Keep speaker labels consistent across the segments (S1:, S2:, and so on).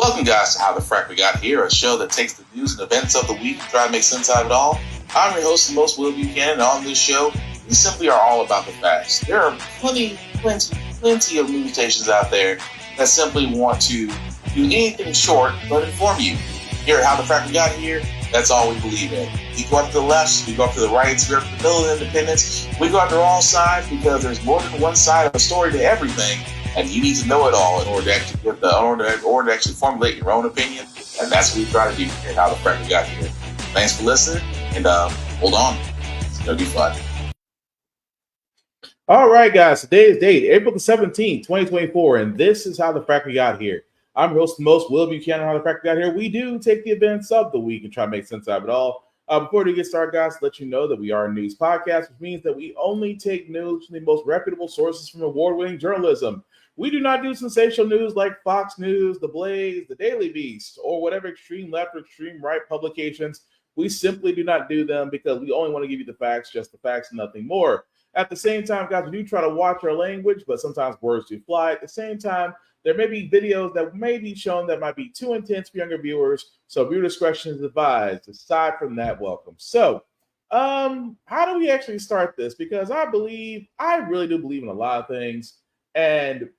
S1: Welcome, guys, to How the Frack We Got Here, a show that takes the news and events of the week and try to make sense out of it all. I'm your host and most Will Buchanan, and on this show, we simply are all about the facts. There are plenty of news stations out there that simply want to do anything short but inform you. Here at How the Frack We Got Here, that's all we believe in. We go up to the left, we go up to the right, we go up to the middle of independence. We go after all sides because there's more than one side of the story to everything. And you need to know it all in order to actually formulate your own opinion. And that's what we try to do here at How the Frack We Got Here. Thanks for listening, and hold on. It's going to be fun.
S2: All right, guys. Today's date, April the 17th, 2024, and this is How the Frack We Got Here. I'm your host and most Will Buchanan. How the Frack We Got Here. We do take the events of the week and try to make sense out of it all. Before we get started, guys, let you know that we are a news podcast, which means that we only take news from the most reputable sources from award-winning journalism. We do not do sensational news like Fox News, The Blaze, The Daily Beast, or whatever extreme left or extreme right publications. We simply do not do them because we only want to give you the facts, just the facts, and nothing more. At the same time, guys, we do try to watch our language, but sometimes words do fly. At the same time, there may be videos that may be shown that might be too intense for younger viewers, so viewer discretion is advised. Aside from that, welcome. So, how do we actually start this? Because I really do believe in a lot of things, and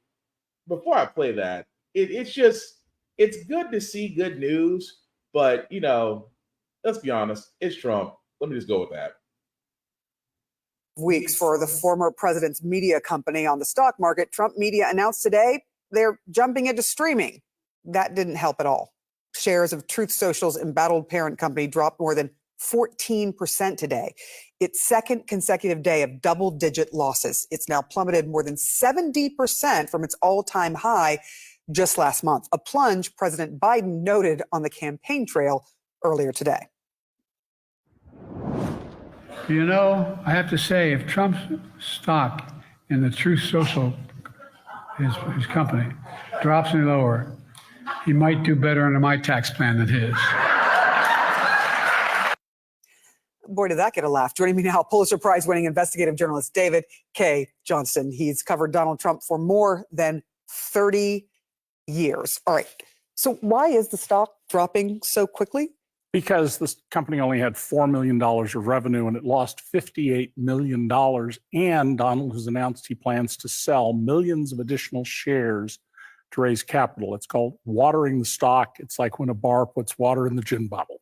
S2: before I play that, it's good to see good news, but, let's be honest, it's Trump. Let me just go with that.
S3: Weeks for the former president's media company on the stock market, Trump Media announced today they're jumping into streaming. That didn't help at all. Shares of Truth Social's embattled parent company dropped more than 14% today. Its second consecutive day of double-digit losses. It's now plummeted more than 70% from its all-time high just last month, a plunge President Biden noted on the campaign trail earlier today.
S4: I have to say, if Trump's stock in the Truth Social, his company, drops any lower, he might do better under my tax plan than his.
S3: Boy, did that get a laugh. Joining me now, Pulitzer Prize-winning investigative journalist David K. Johnston. He's covered Donald Trump for more than 30 years. All right. So why is the stock dropping so quickly?
S5: Because this company only had $4 million of revenue and it lost $58 million. And Donald has announced he plans to sell millions of additional shares to raise capital. It's called watering the stock. It's like when a bar puts water in the gin bottle.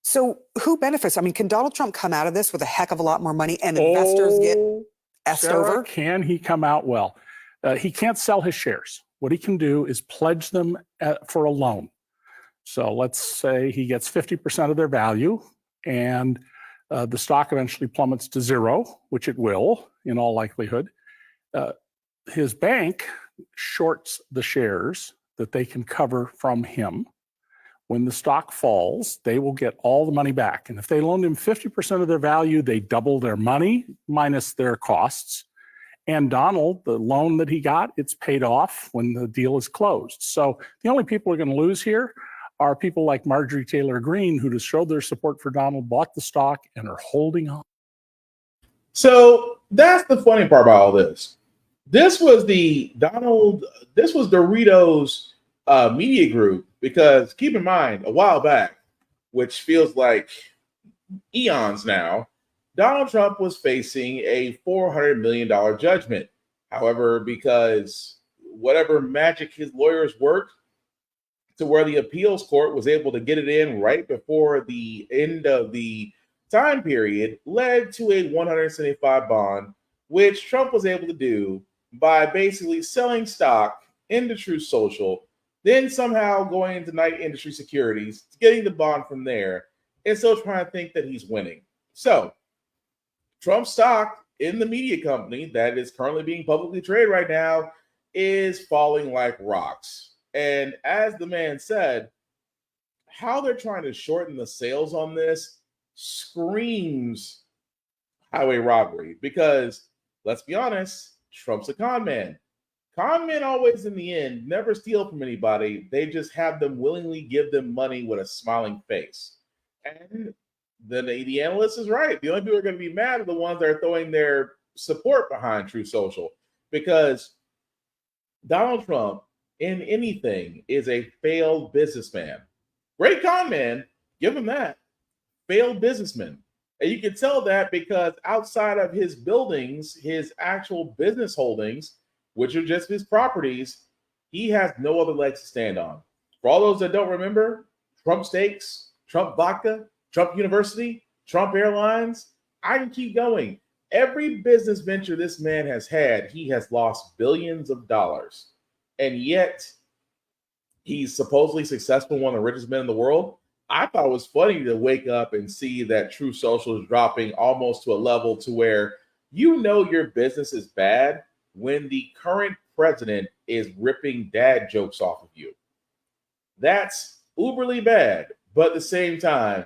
S3: So who benefits? I mean, can Donald Trump come out of this with a heck of a lot more money and investors get essed over?
S5: Can he come out well? He can't sell his shares. What he can do is pledge them for a loan. So let's say he gets 50% of their value and the stock eventually plummets to zero, which it will in all likelihood. His bank shorts the shares that they can cover from him. When the stock falls, they will get all the money back. And if they loaned him 50% of their value, they double their money minus their costs. And Donald, the loan that he got, it's paid off when the deal is closed. So the only people who are going to lose here are people like Marjorie Taylor Greene, who to show their support for Donald, bought the stock and are holding on.
S2: So that's the funny part about all this. This was Doritos media group, because keep in mind, a while back, which feels like eons now, Donald Trump was facing a $400 million judgment. However, because whatever magic his lawyers worked, to where the appeals court was able to get it in right before the end of the time period, led to a 175 bond, which Trump was able to do by basically selling stock into Truth Social, then somehow going into Knight Industry Securities, getting the bond from there, and still trying to think that he's winning. So Trump's stock in the media company that is currently being publicly traded right now is falling like rocks. And as the man said, how they're trying to shorten the sales on this screams highway robbery, because let's be honest, Trump's a con man. Con men always, in the end, never steal from anybody. They just have them willingly give them money with a smiling face. And then the analyst is right. The only people who are going to be mad are the ones that are throwing their support behind Truth Social, because Donald Trump in anything is a failed businessman. Great con man, give him that. Failed businessman. And you can tell that because outside of his buildings, his actual business holdings, which are just his properties, he has no other legs to stand on. For all those that don't remember, Trump Steaks, Trump Vodka, Trump University, Trump Airlines, I can keep going. Every business venture this man has had, he has lost billions of dollars. And yet, he's supposedly successful, one of the richest men in the world. I thought it was funny to wake up and see that True Social is dropping almost to a level to where you know your business is bad when the current president is ripping dad jokes off of you. That's uberly bad, but at the same time,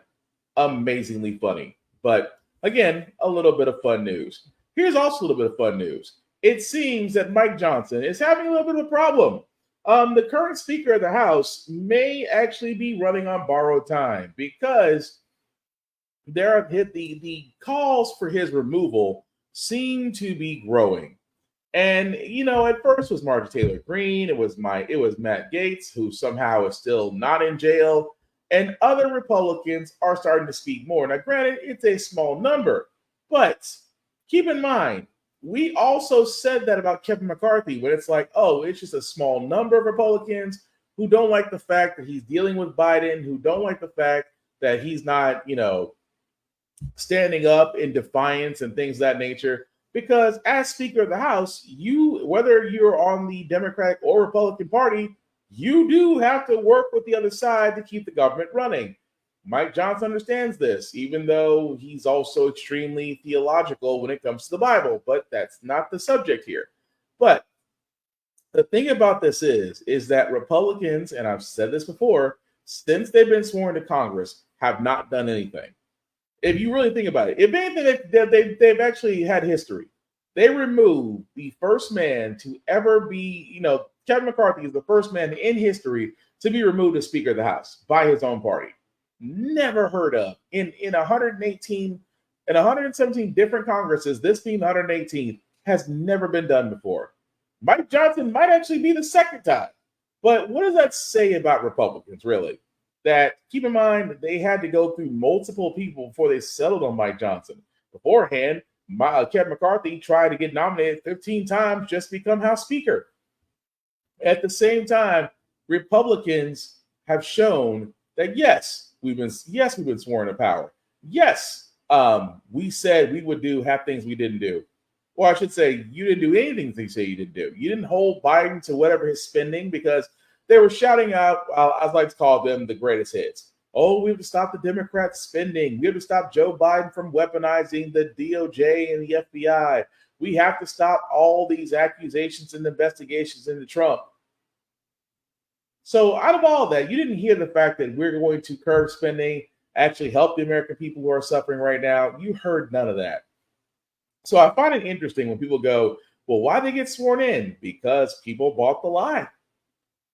S2: amazingly funny. But again, a little bit of fun news. Here's also a little bit of fun news. It seems that Mike Johnson is having a little bit of a problem. The current Speaker of the House may actually be running on borrowed time because there have hit the calls for his removal seem to be growing. And at first was Marjorie Taylor Greene, it was Matt Gaetz, who somehow is still not in jail, and other Republicans are starting to speak more. Now, granted, it's a small number, but keep in mind, we also said that about Kevin McCarthy, when it's like, oh, it's just a small number of Republicans who don't like the fact that he's dealing with Biden, who don't like the fact that he's not, standing up in defiance and things of that nature. Because as Speaker of the House, whether you're on the Democratic or Republican Party, you do have to work with the other side to keep the government running. Mike Johnson understands this, even though he's also extremely theological when it comes to the Bible, but that's not the subject here. But the thing about this is that Republicans, and I've said this before, since they've been sworn to Congress, have not done anything. If you really think about it, if anything, they've actually had history. They removed the first man to ever be, Kevin McCarthy is the first man in history to be removed as Speaker of the House by his own party. Never heard of. In 117 different Congresses, this being 118th, has never been done before. Mike Johnson might actually be the second time. But what does that say about Republicans, really? That, keep in mind, they had to go through multiple people before they settled on Mike Johnson. Beforehand, Kevin McCarthy tried to get nominated 15 times just to become House Speaker. At the same time, Republicans have shown that yes, we've been sworn to power. Yes, we said we would have things we didn't do. Well, I should say you didn't do anything they say you didn't do. You didn't hold Biden to whatever his spending, because they were shouting out, I'd like to call them the greatest hits. Oh, we have to stop the Democrats spending. We have to stop Joe Biden from weaponizing the DOJ and the FBI. We have to stop all these accusations and investigations into Trump. So out of all that, you didn't hear the fact that we're going to curb spending, actually help the American people who are suffering right now. You heard none of that. So I find it interesting when people go, well, why they get sworn in? Because people bought the lie.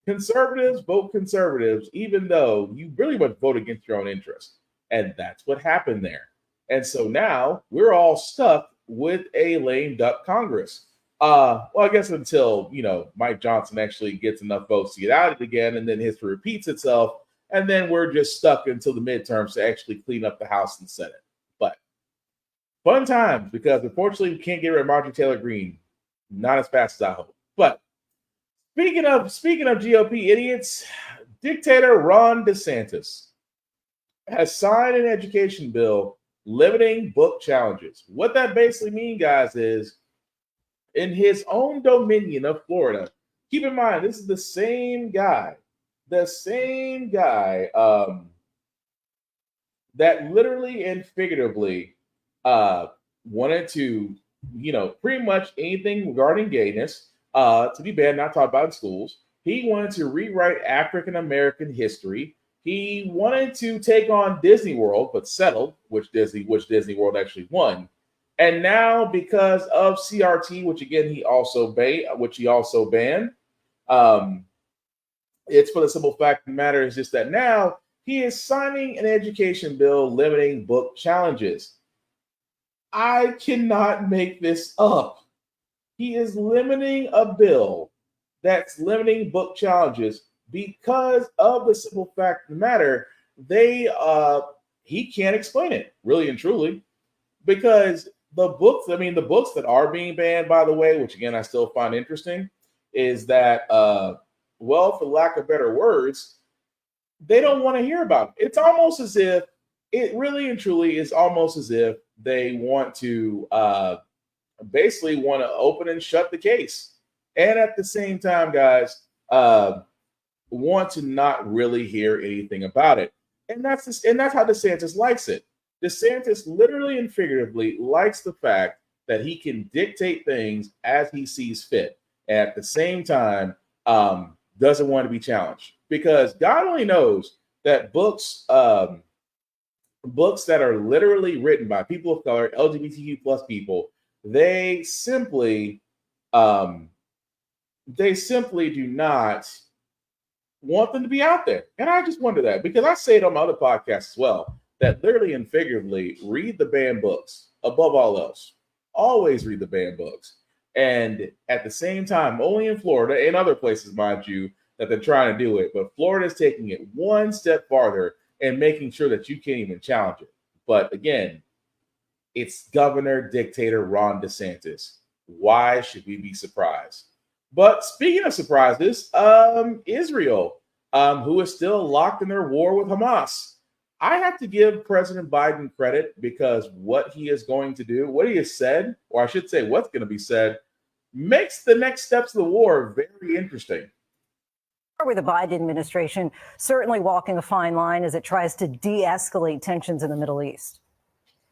S2: Conservatives vote conservatives, even though you really would vote against your own interest. And that's what happened there. And so now we're all stuck with a lame duck Congress. Well, I guess until, Mike Johnson actually gets enough votes to get out of it again, and then history repeats itself. And then we're just stuck until the midterms to actually clean up the House and Senate. But fun times, because unfortunately we can't get rid of Marjorie Taylor Greene. Not as fast as I hope. But Speaking of GOP idiots, dictator Ron DeSantis has signed an education bill limiting book challenges. What that basically means, guys, is in his own dominion of Florida, keep in mind, this is the same guy that literally and figuratively wanted to, pretty much anything regarding gayness, to be banned, not taught about in schools. He wanted to rewrite African American history. He wanted to take on Disney World, but settled, which Disney World actually won. And now, because of CRT, which again he also banned, it's for the simple fact of the matter is just that now he is signing an education bill limiting book challenges. I cannot make this up. He is limiting a bill that's limiting book challenges because of the simple fact of the matter, he can't explain it really and truly because the books that are being banned, by the way, which again I still find interesting, is that for lack of better words, they don't want to hear about it. It's almost as if it really and truly is almost as if they want to basically want to open and shut the case, and at the same time, guys, want to not really hear anything about it. And that's how DeSantis likes it. DeSantis literally and figuratively likes the fact that he can dictate things as he sees fit, and at the same time, doesn't want to be challenged because God only knows that books that are literally written by people of color, LGBTQ plus people, they simply do not want them to be out there. And I just wonder that because I say it on my other podcasts as well, that literally and figuratively read the banned books above all else. Always read the banned books. And at the same time, only in Florida and other places, mind you, that they're trying to do it. But Florida is taking it one step farther and making sure that you can't even challenge it. But again, it's Governor Dictator Ron DeSantis. Why should we be surprised? But speaking of surprises, Israel, who is still locked in their war with Hamas. I have to give President Biden credit because what he is going to do, what he has said, or I should say what's going to be said, makes the next steps of the war very interesting.
S6: With the Biden administration certainly walking a fine line as it tries to de-escalate tensions in the Middle East.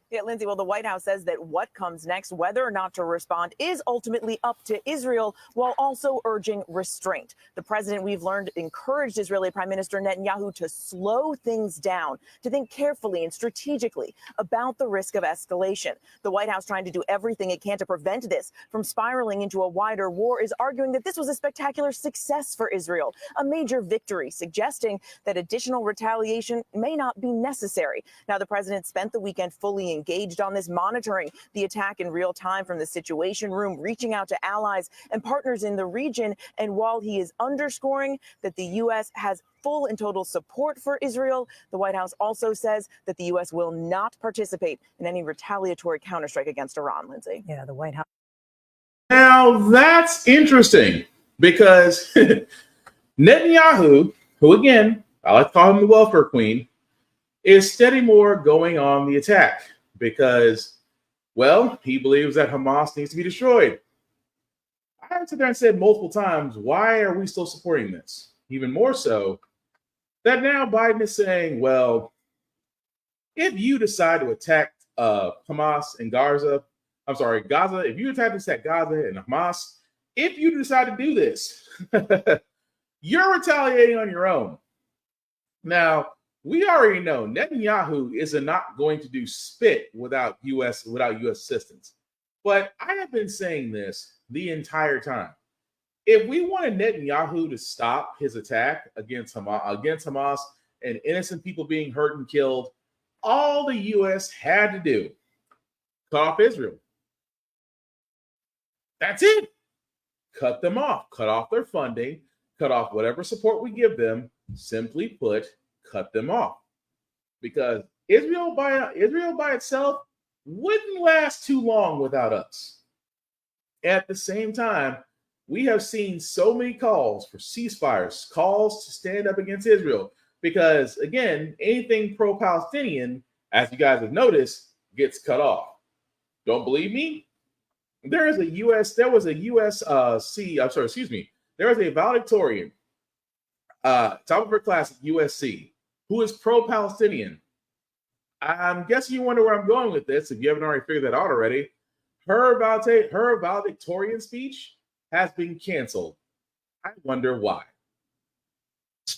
S7: Yeah, Lindsay, well, the White House says that what comes next, whether or not to respond, is ultimately up to Israel, while also urging restraint. The president, we've learned, encouraged Israeli Prime Minister Netanyahu to slow things down, to think carefully and strategically about the risk of escalation. The White House, trying to do everything it can to prevent this from spiraling into a wider war, is arguing that this was a spectacular success for Israel, a major victory, suggesting that additional retaliation may not be necessary. Now, the president spent the weekend fully engaged on this, monitoring the attack in real time from the Situation Room, reaching out to allies and partners in the region. And while he is underscoring that the U.S. has full and total support for Israel, the White House also says that the U.S. will not participate in any retaliatory counterstrike against Iran, Lindsay.
S6: Yeah, the White House.
S2: Now that's interesting because Netanyahu, who again, I like to call him the welfare queen, is steady more going on the attack. Because, well, he believes that Hamas needs to be destroyed. I have sit there and said multiple times, why are we still supporting this? Even more so, that now Biden is saying, well, if you decide to attack Hamas and Gaza, if you decide to attack Gaza and Hamas, if you decide to do this, you're retaliating on your own. Now, we already know Netanyahu is not going to do spit without U.S. assistance. But I have been saying this the entire time. If we wanted Netanyahu to stop his attack against Hamas and innocent people being hurt and killed, all the U.S. had to do, cut off Israel. That's it. Cut them off. Cut off their funding. Cut off whatever support we give them. Simply put, cut them off, because Israel by itself wouldn't last too long without us. At the same time, we have seen so many calls for ceasefires, calls to stand up against Israel, because again, anything pro-Palestinian, as you guys have noticed, gets cut off. Don't believe me? There was a valedictorian, top of her class at USC, who is pro-Palestinian. I'm guessing you wonder where I'm going with this, if you haven't already figured that out already. Her valedictorian speech has been canceled. I wonder why.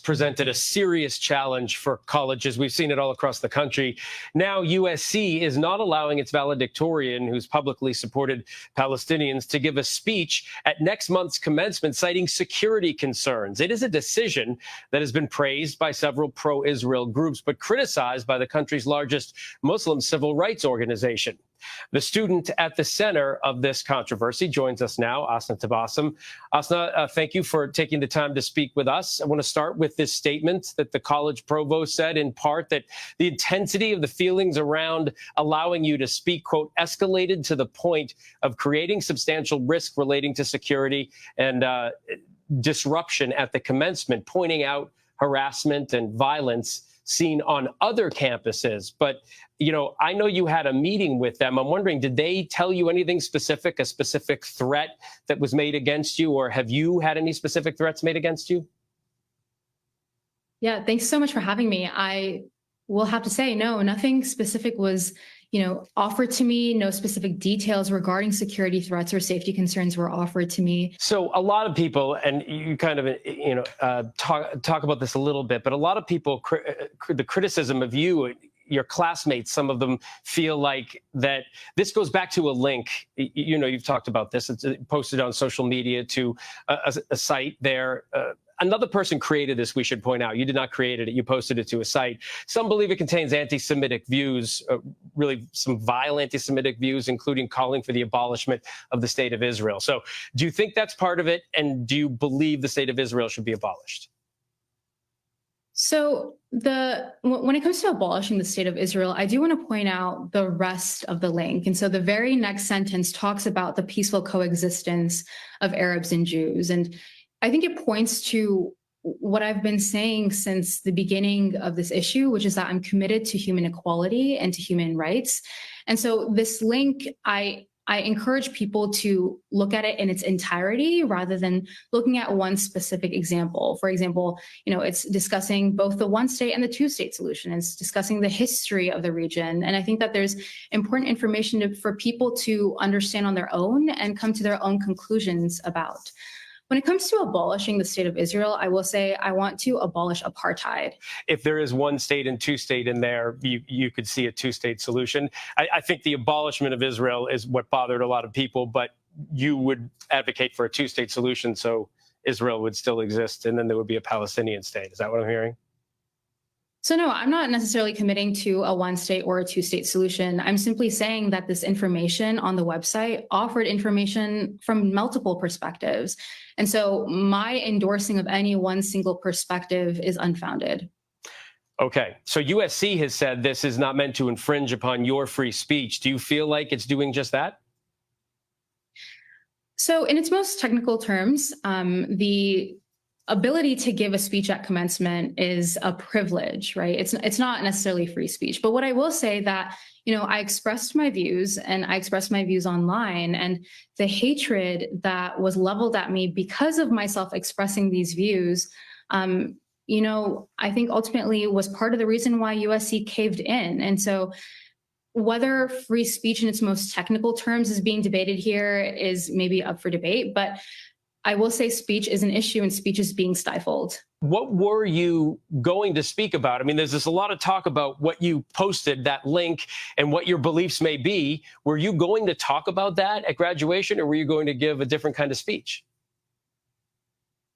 S8: Presented a serious challenge for colleges. We've seen it all across the country. Now USC is not allowing its valedictorian, who's publicly supported Palestinians, to give a speech at next month's commencement, citing security concerns. It is a decision that has been praised by several pro-Israel groups, but criticized by the country's largest Muslim civil rights organization. The student at the center of this controversy joins us now, Asna Tabassum. Asna, thank you for taking the time to speak with us. I want to start with this statement that the college provost said, in part, that the intensity of the feelings around allowing you to speak, quote, escalated to the point of creating substantial risk relating to security and disruption at the commencement, pointing out harassment and violence seen on other campuses. But, you know, I know you had a meeting with them. I'm wondering, did they tell you anything specific, a specific threat that was made against you, or have you had any specific threats made against you?
S9: Yeah, thanks so much for having me. I will have to say, no, nothing specific was, offered to me. No specific details regarding security threats or safety concerns were offered to me.
S8: So a lot of people, and you kind of, talk about this a little bit, but a lot of people, the criticism of you, your classmates, some of them feel like that this goes back to a link. You've talked about this. It's posted on social media to a site there. Another person created this, we should point out. You did not create it. You posted it to a site. Some believe it contains anti-Semitic views, really some vile anti-Semitic views, including calling for the abolishment of the state of Israel. So do you think that's part of it? And do you believe the state of Israel should be abolished?
S9: So when it comes to abolishing the state of Israel, I do want to point out the rest of the link. And so the very next sentence talks about the peaceful coexistence of Arabs and Jews. And I think it points to what I've been saying since the beginning of this issue, which is that I'm committed to human equality and to human rights. And so this link, I encourage people to look at it in its entirety rather than looking at one specific example. For example, it's discussing both the one state and the two state solution. It's discussing the history of the region. And I think that there's important information for people to understand on their own and come to their own conclusions about. When it comes to abolishing the state of Israel, I will say I want to abolish apartheid.
S8: If there is one state and two state in there, you could see a two-state solution. I think the abolishment of Israel is what bothered a lot of people, but you would advocate for a two-state solution so Israel would still exist and then there would be a Palestinian state. Is that what I'm hearing?
S9: So no, I'm not necessarily committing to a one state or a two state solution. I'm simply saying that this information on the website offered information from multiple perspectives. And so my endorsing of any one single perspective is unfounded.
S8: Okay, so USC has said this is not meant to infringe upon your free speech. Do you feel like it's doing just that?
S9: So in its most technical terms, the ability to give a speech at commencement is a privilege, right? It's not necessarily free speech. But what I will say that, I expressed my views and I expressed my views online, and the hatred that was leveled at me because of myself expressing these views, I think ultimately was part of the reason why USC caved in. And so whether free speech in its most technical terms is being debated here is maybe up for debate, but I will say speech is an issue and speech is being stifled.
S8: What were you going to speak about? I mean, there's a lot of talk about what you posted, that link, and what your beliefs may be. Were you going to talk about that at graduation, or were you going to give a different kind of speech?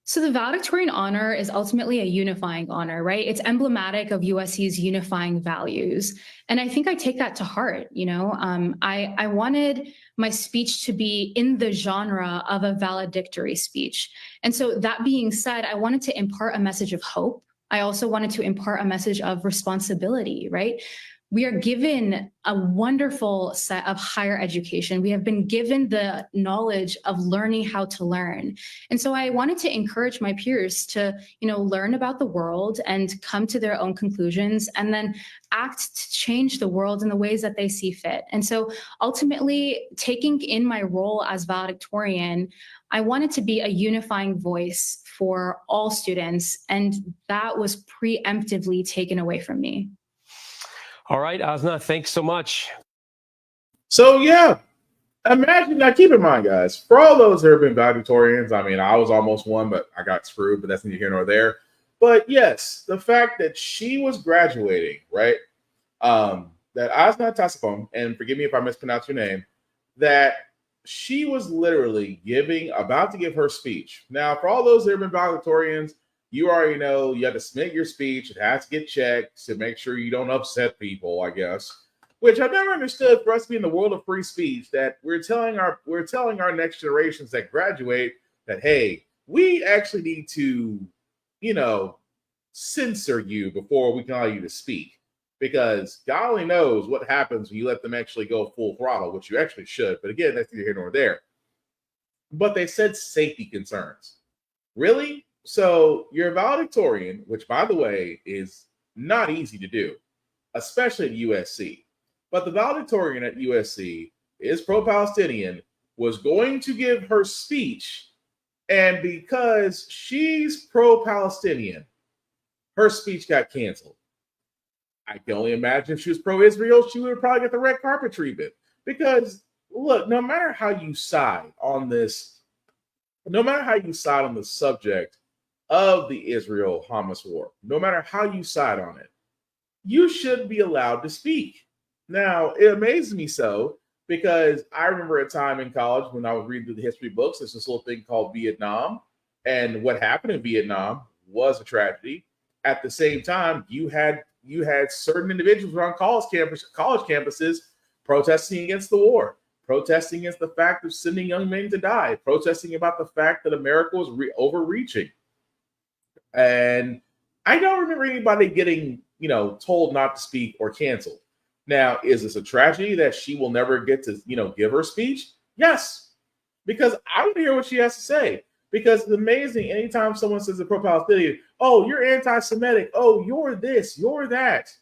S9: So the valedictorian honor is ultimately a unifying honor, right? It's emblematic of USC's unifying values. And I think I take that to heart. I wanted my speech to be in the genre of a valedictory speech. And so that being said, I wanted to impart a message of hope. I also wanted to impart a message of responsibility, right? We are given a wonderful set of higher education. We have been given the knowledge of learning how to learn. And so I wanted to encourage my peers to, learn about the world and come to their own conclusions and then act to change the world in the ways that they see fit. And so ultimately, taking in my role as valedictorian, I wanted to be a unifying voice for all students, and that was preemptively taken away from me.
S8: All right, Asna, thanks so much.
S2: So, yeah, imagine, now keep in mind, guys, for all those that have been valedictorians, I mean, I was almost one, but I got screwed, but that's neither here nor there. But yes, the fact that she was graduating, right, that Asna Tassifon, and forgive me if I mispronounce your name, that she was literally about to give her speech. Now, for all those that have been valedictorians, you already know you have to submit your speech. It has to get checked to make sure you don't upset people, I guess. which I've never understood for us to be in the world of free speech, that we're telling our next generations that graduate that, hey, we actually need to, censor you before we can allow you to speak. Because God only knows what happens when you let them actually go full throttle, which you actually should. But again, that's neither here nor there. But they said safety concerns. Really? So you're a valedictorian, which, by the way, is not easy to do, especially at USC. But the valedictorian at USC is pro-Palestinian, was going to give her speech, and because she's pro-Palestinian, her speech got canceled. I can only imagine if she was pro-Israel, she would probably get the red carpet treatment. Because, look, no matter how you side on this, no matter how you side on the subject of the Israel-Hamas war, no matter how you side on it, you should be allowed to speak. Now, it amazes me so, because I remember a time in college when I was reading through the history books, there's this little thing called Vietnam, and what happened in Vietnam was a tragedy. At the same time, you had certain individuals around college campuses protesting against the war, protesting against the fact of sending young men to die, protesting about the fact that America was overreaching. And I don't remember anybody getting, told not to speak or canceled. Now, is this a tragedy that she will never get to, give her speech? Yes, because I want to hear what she has to say. Because it's amazing anytime someone says a pro-Palestinian, oh, you're anti-Semitic, oh, you're this, you're that.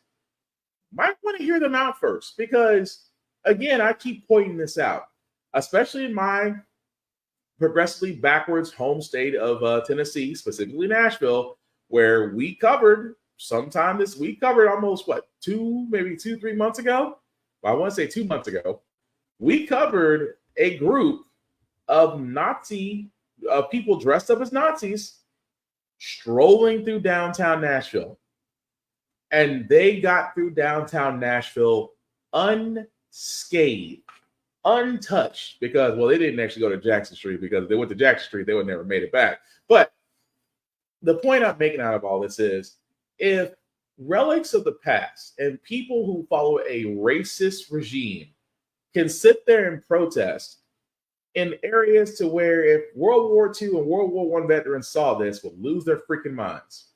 S2: Might want to hear them out first, because, again, I keep pointing this out, especially in my progressively backwards home state of Tennessee, specifically Nashville, where we covered almost, 3 months ago? Well, I want to say 2 months ago. We covered a group of people dressed up as Nazis strolling through downtown Nashville. And they got through downtown Nashville unscathed, untouched, because, well, they didn't actually go to Jackson Street, because if they went to Jackson Street, they would never made it back. But the point I'm making out of all this is, if relics of the past and people who follow a racist regime can sit there and protest in areas to where if World War II and World War I veterans saw this, would lose their freaking minds.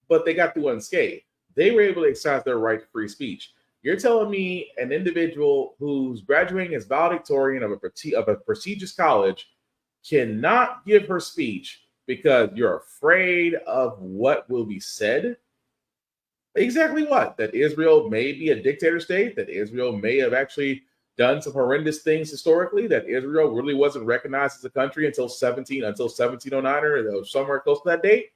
S2: But they got through unscathed. They were able to exercise their right to free speech. You're telling me an individual who's graduating as valedictorian of a prestigious college cannot give her speech because you're afraid of what will be said? Exactly what? That Israel may be a dictator state, that Israel may have actually done some horrendous things historically, that Israel really wasn't recognized as a country until 1709 or somewhere close to that date.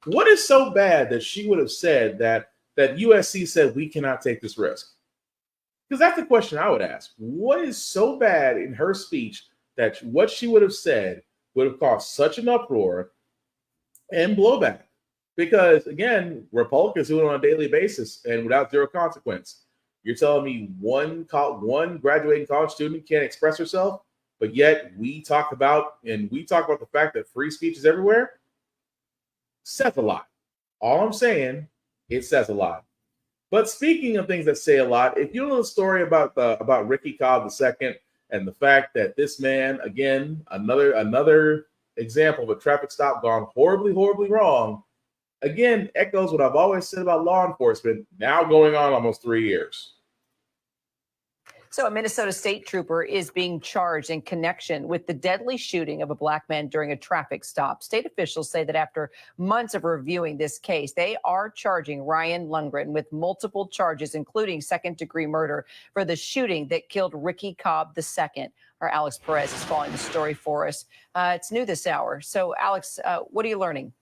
S2: What is so bad that she would have said that USC said we cannot take this risk? Because that's the question I would ask. What is so bad in her speech that what she would have said would have caused such an uproar and blowback? Because, again, Republicans do it on a daily basis and without zero consequence. You're telling me one graduating college student can't express herself, but yet we talk about the fact that free speech is everywhere? Says a lot. All I'm saying, it says a lot. But speaking of things that say a lot, if you know the story about Ricky Cobb II and the fact that this man, again, another example of a traffic stop gone horribly, horribly wrong, again, echoes what I've always said about law enforcement, now going on almost 3 years.
S10: So a Minnesota state trooper is being charged in connection with the deadly shooting of a black man during a traffic stop. State officials say that after months of reviewing this case, they are charging Ryan Lundgren with multiple charges, including second-degree murder for the shooting that killed Ricky Cobb II. Our Alex Perez is following the story for us. It's new this hour. So, Alex, what are you learning?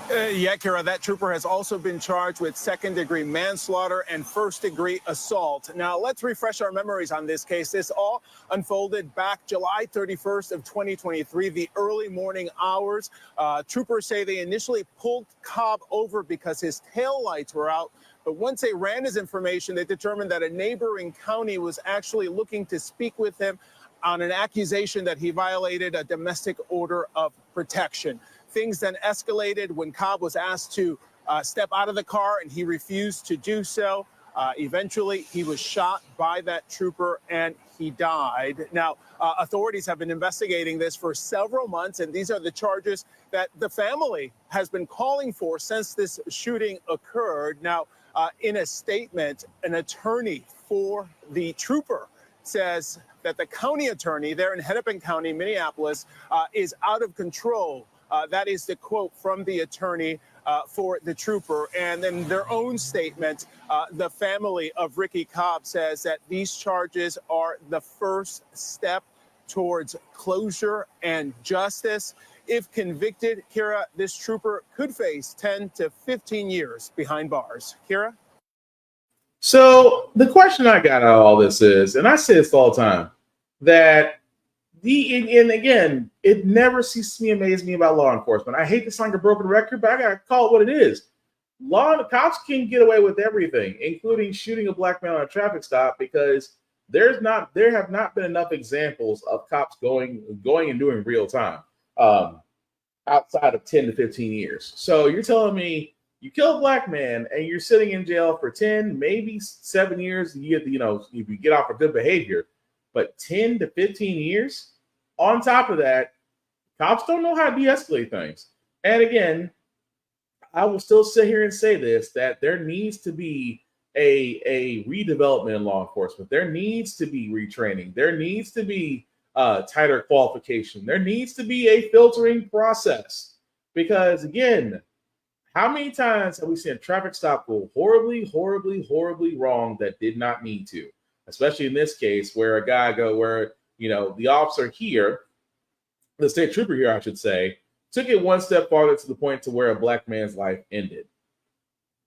S11: Yeah, Kara, that trooper has also been charged with second-degree manslaughter and first-degree assault. Now, let's refresh our memories on this case. This all unfolded back July 31st of 2023, the early morning hours. Troopers say they initially pulled Cobb over because his taillights were out. But once they ran his information, they determined that a neighboring county was actually looking to speak with him on an accusation that he violated a domestic order of protection. Things then escalated when Cobb was asked to step out of the car, and he refused to do so. Eventually, he was shot by that trooper and he died. Now, authorities have been investigating this for several months, and these are the charges that the family has been calling for since this shooting occurred. Now, in a statement, an attorney for the trooper says that the county attorney there in Hennepin County, Minneapolis, is out of control. That is the quote from the attorney for the trooper. And then their own statement, the family of Ricky Cobb says that these charges are the first step towards closure and justice. If convicted, Kira, this trooper could face 10 to 15 years behind bars. Kira?
S2: So the question I got out of all this is, and I say this all the time, that and again, it never ceases to amaze me about law enforcement. I hate to sound like a broken record, but I gotta call it what it is. Cops can get away with everything, including shooting a black man on a traffic stop, because there have not been enough examples of cops going and doing real time outside of 10 to 15 years. So you're telling me you kill a black man and you're sitting in jail for 10, maybe 7 years, if you get off for good behavior, but 10 to 15 years? On top of that, cops don't know how to de-escalate things. And again, I will still sit here and say this, that there needs to be a redevelopment in law enforcement. There needs to be retraining. There needs to be tighter qualification. There needs to be a filtering process. Because again, how many times have we seen a traffic stop go horribly, horribly, horribly wrong that did not need to? Especially in this case where the officer here, the state trooper here, I should say, took it one step farther to the point to where a black man's life ended.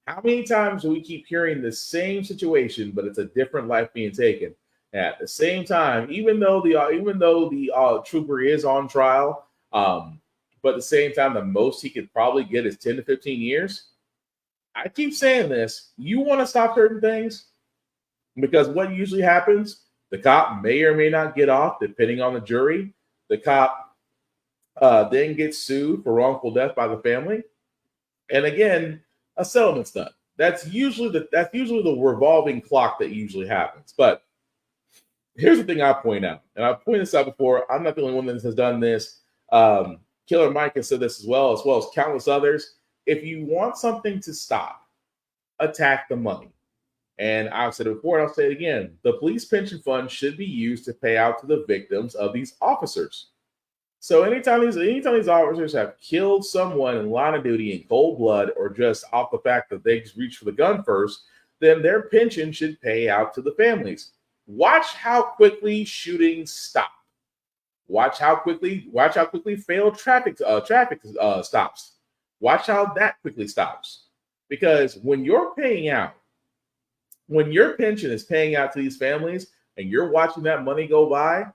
S2: How many times do we keep hearing the same situation, but it's a different life being taken? At the same time, even though the trooper is on trial, but at the same time, the most he could probably get is 10 to 15 years. I keep saying this. You want to stop certain things? Because what usually happens, the cop may or may not get off, depending on the jury. The cop then gets sued for wrongful death by the family. And again, a settlement's done. That's usually the revolving clock that usually happens. But here's the thing I point out, and I've pointed this out before. I'm not the only one that has done this. Killer Mike has said this as well as countless others. If you want something to stop, attack the money. And I've said it before, and I'll say it again. The police pension fund should be used to pay out to the victims of these officers. So anytime these officers have killed someone in line of duty in cold blood, or just off the fact that they just reached for the gun first, then their pension should pay out to the families. Watch how quickly shootings stop. Watch how quickly failed traffic stops. Watch how that quickly stops. Because when your pension is paying out to these families and you're watching that money go by,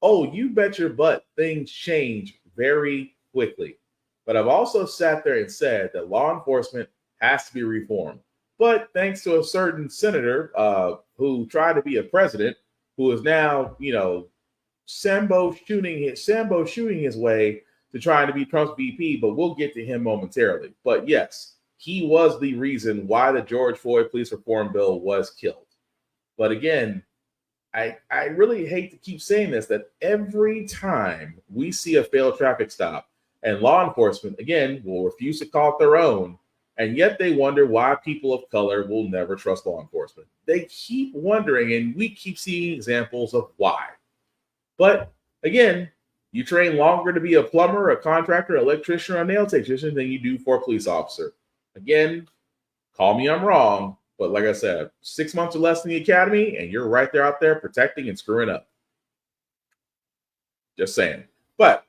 S2: oh, you bet your butt things change very quickly. But I've also sat there and said that law enforcement has to be reformed. But thanks to a certain senator who tried to be a president, who is now, Sambo shooting his way to trying to be Trump's VP, but we'll get to him momentarily. But yes, he was the reason why the George Floyd police reform bill was killed. But again, I really hate to keep saying this, that every time we see a failed traffic stop, and law enforcement, again, will refuse to call it their own, and yet they wonder why people of color will never trust law enforcement. They keep wondering, and we keep seeing examples of why. But again, you train longer to be a plumber, a contractor, electrician, or a nail technician than you do for a police officer. Again, call me I'm wrong, but like I said, 6 months or less in the academy, and you're right there out there protecting and screwing up. Just saying. But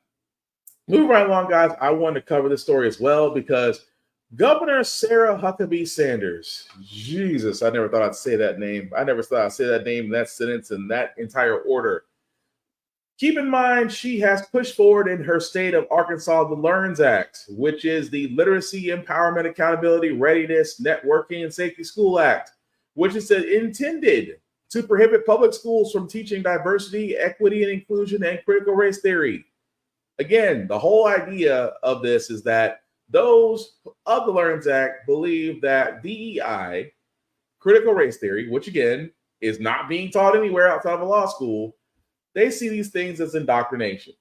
S2: moving right along, guys, I wanted to cover this story as well because Governor Sarah Huckabee Sanders, Jesus, I never thought I'd say that name. I never thought I'd say that name in that sentence in that entire order. Keep in mind, she has pushed forward in her state of Arkansas the LEARNS Act, which is the Literacy, Empowerment, Accountability, Readiness, Networking, and Safety School Act, which is intended to prohibit public schools from teaching diversity, equity, and inclusion, and critical race theory. Again, the whole idea of this is that those of the LEARNS Act believe that DEI critical race theory, which again is not being taught anywhere outside of a law school, they see these things as indoctrination.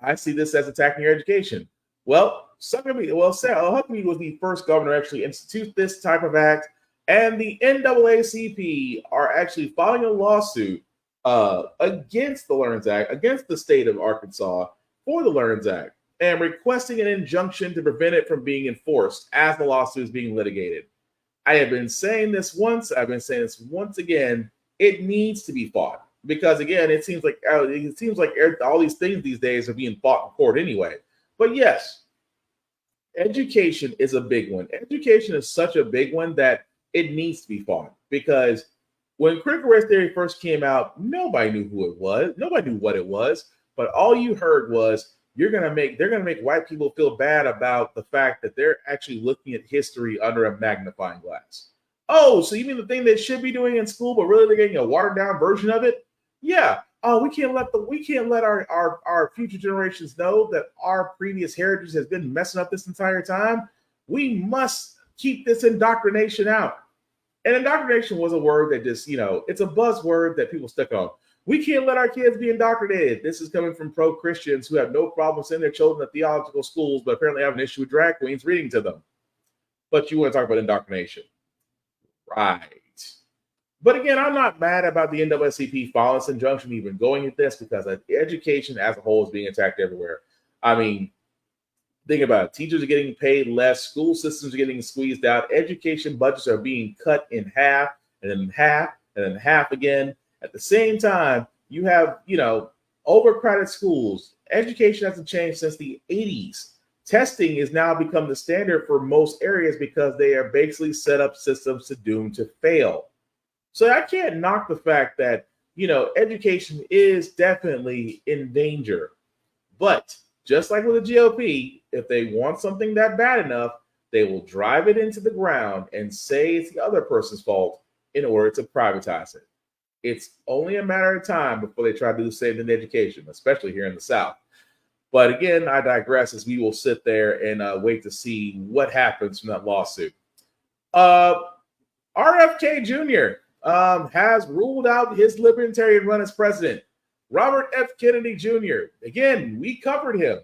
S2: I see this as attacking your education. Well, Huckabee was the first governor to actually institute this type of act, and the NAACP are actually filing a lawsuit against the Learns Act, against the state of Arkansas for the Learns Act, and requesting an injunction to prevent it from being enforced as the lawsuit is being litigated. I have been saying this once, I've been saying this once again, it needs to be fought. Because again, it seems like all these things these days are being fought in court anyway. But yes, education is a big one. Education is such a big one that it needs to be fought. Because when critical race theory first came out, nobody knew who it was. Nobody knew what it was. But all you heard was they're gonna make white people feel bad about the fact that they're actually looking at history under a magnifying glass. Oh, so you mean the thing they should be doing in school, but really they're getting a watered down version of it? Yeah. Oh, we can't let our future generations know that our previous heritage has been messing up this entire time. We must keep this indoctrination out. And indoctrination was a word that just, it's a buzzword that people stuck on. We can't let our kids be indoctrinated. This is coming from pro-Christians who have no problem sending their children to theological schools, but apparently have an issue with drag queens reading to them. But you want to talk about indoctrination. Right. But again, I'm not mad about the NAACP filing this injunction, even going at this, because education as a whole is being attacked everywhere. I mean, think about it. Teachers are getting paid less. School systems are getting squeezed out. Education budgets are being cut in half, and then half, and then half again. At the same time, you have, overcrowded schools. Education hasn't changed since the 80s. Testing has now become the standard for most areas because they are basically set up systems to doom to fail. So I can't knock the fact that, education is definitely in danger. But just like with the GOP, if they want something that bad enough, they will drive it into the ground and say it's the other person's fault in order to privatize it. It's only a matter of time before they try to do the same in education, especially here in the South. But again, I digress, as we will sit there and wait to see what happens from that lawsuit. RFK Jr. Has ruled out his libertarian run as president. Robert F. Kennedy Jr. Again, we covered him.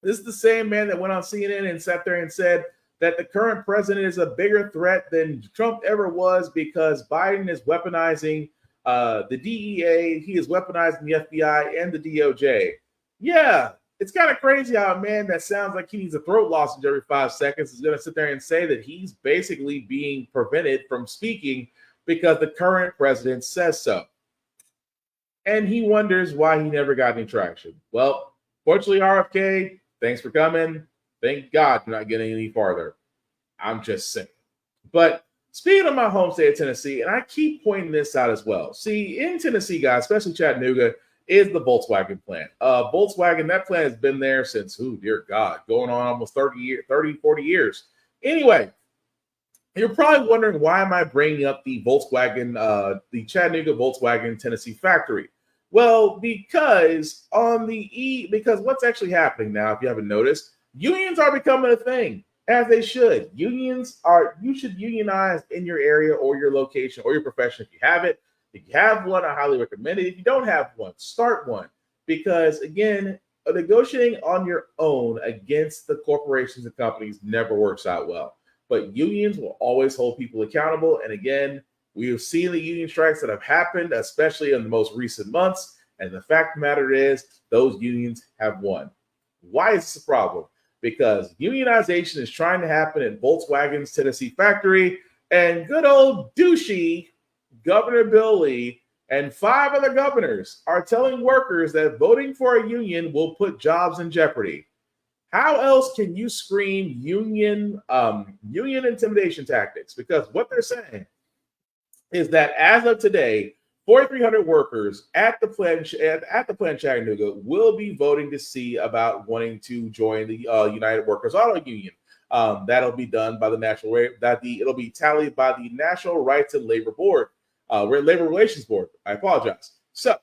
S2: This is the same man that went on CNN and sat there and said that the current president is a bigger threat than Trump ever was because Biden is weaponizing the DEA. He is weaponizing the FBI and the DOJ. Yeah, it's kind of crazy how a man that sounds like he needs a throat lozenge every 5 seconds is going to sit there and say that he's basically being prevented from speaking because the current president says so. And he wonders why he never got any traction. Well, fortunately, RFK, thanks for coming. Thank God you're not getting any farther. I'm just saying. But speaking of my home state of Tennessee, and I keep pointing this out as well. See, in Tennessee, guys, especially Chattanooga, is the Volkswagen plant. Volkswagen, that plant has been there since, dear God, going on almost 40 years. Anyway, you're probably wondering, why am I bringing up the Volkswagen, the Chattanooga Volkswagen Tennessee factory? Well, because what's actually happening now, if you haven't noticed, unions are becoming a thing, as they should. You should unionize in your area or your location or your profession if you have it. If you have one, I highly recommend it. If you don't have one, start one. Because again, negotiating on your own against the corporations and companies never works out well. But unions will always hold people accountable. And again, we have seen the union strikes that have happened, especially in the most recent months. And the fact of the matter is, those unions have won. Why is this a problem? Because unionization is trying to happen at Volkswagen's Tennessee factory, and good old douchey Governor Bill Lee and 5 other governors are telling workers that voting for a union will put jobs in jeopardy. How else can you scream union intimidation tactics? Because what they're saying is that as of today, 4,300 workers at the plant Chattanooga will be voting to see about wanting to join the United Workers Auto Union. That'll be done by it'll be tallied by the National Rights and Labor Board, Labor Relations Board. I apologize. So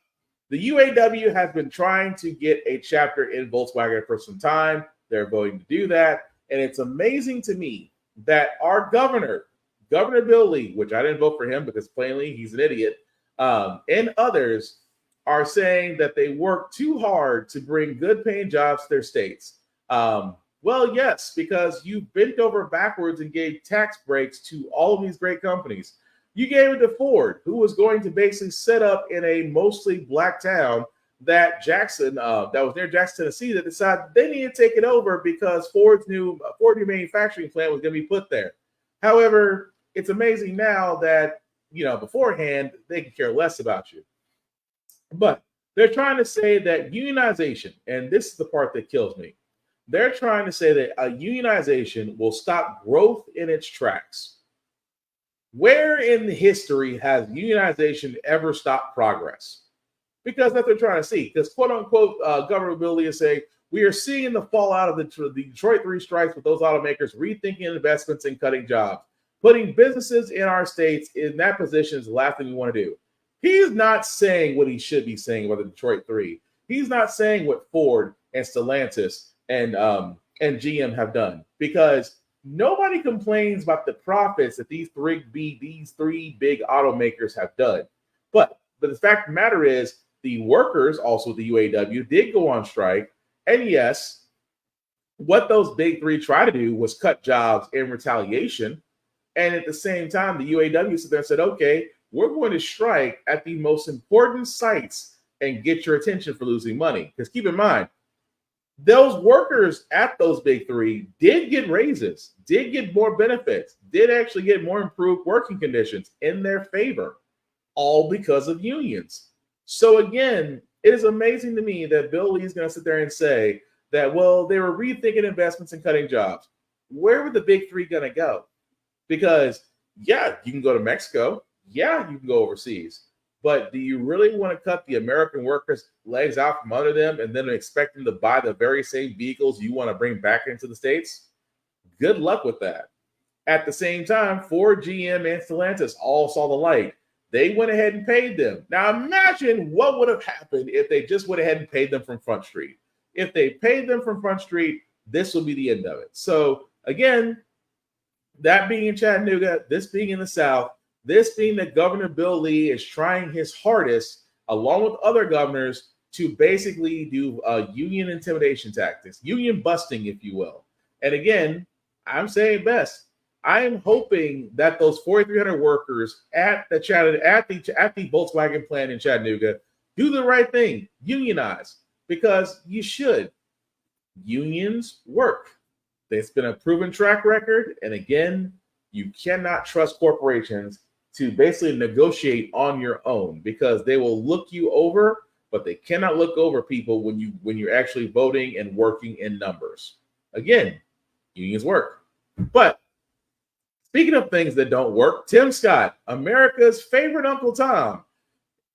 S2: the UAW has been trying to get a chapter in Volkswagen for some time. They're voting to do that, and it's amazing to me that our governor Governor Bill Lee, which I didn't vote for him because plainly he's an idiot, and others are saying that they work too hard to bring good paying jobs to their states. Well, yes, because you bent over backwards and gave tax breaks to all of these great companies. You gave it to Ford, who was going to basically set up in a mostly black town that was near Jackson, Tennessee, that decided they needed to take it over because Ford's new manufacturing plant was going to be put there. However, it's amazing now that, beforehand, they could care less about you. But they're trying to say that unionization, and this is the part that kills me, they're trying to say that a unionization will stop growth in its tracks. Where in history has unionization ever stopped progress? Because that's what they're trying to see. Because quote unquote, Governor Bill Lee is saying, we are seeing the fallout of the Detroit 3 strikes with those automakers rethinking investments and cutting jobs. Putting businesses in our states in that position is the last thing we want to do. He's not saying what he should be saying about the Detroit 3. He's not saying what Ford and Stellantis and GM have done, because nobody complains about the profits that these three big automakers have done. But the fact of the matter is, the workers, also the UAW, did go on strike. And yes, what those big three tried to do was cut jobs in retaliation. And at the same time, the UAW stood there and said, okay, we're going to strike at the most important sites and get your attention for losing money. Because keep in mind, those workers at those big three did get raises, did get more benefits, did actually get more improved working conditions in their favor, all because of unions. So again, it is amazing to me that Bill Lee is going to sit there and say that, well, they were rethinking investments and cutting jobs. Where were the big three going to go? Because, yeah, you can go to Mexico. Yeah, you can go overseas. But do you really want to cut the American workers' legs out from under them and then expect them to buy the very same vehicles you want to bring back into the States? Good luck with that. At the same time, Ford, GM, and Stellantis all saw the light. They went ahead and paid them. Now imagine what would have happened if they just went ahead and paid them from Front Street. If they paid them from Front Street, this would be the end of it. So again, that being in Chattanooga, this being in the South, this being that Governor Bill Lee is trying his hardest, along with other governors, to basically do union intimidation tactics, union busting, if you will. And again, I'm saying best. I am hoping that those 4,300 workers at the Volkswagen plant in Chattanooga do the right thing, unionize, because you should. Unions work. It's been a proven track record, and again, you cannot trust corporations to basically negotiate on your own, because they will look you over, but they cannot look over people when you're actually voting and working in numbers. Again, unions work. But speaking of things that don't work, Tim Scott, America's favorite Uncle Tom,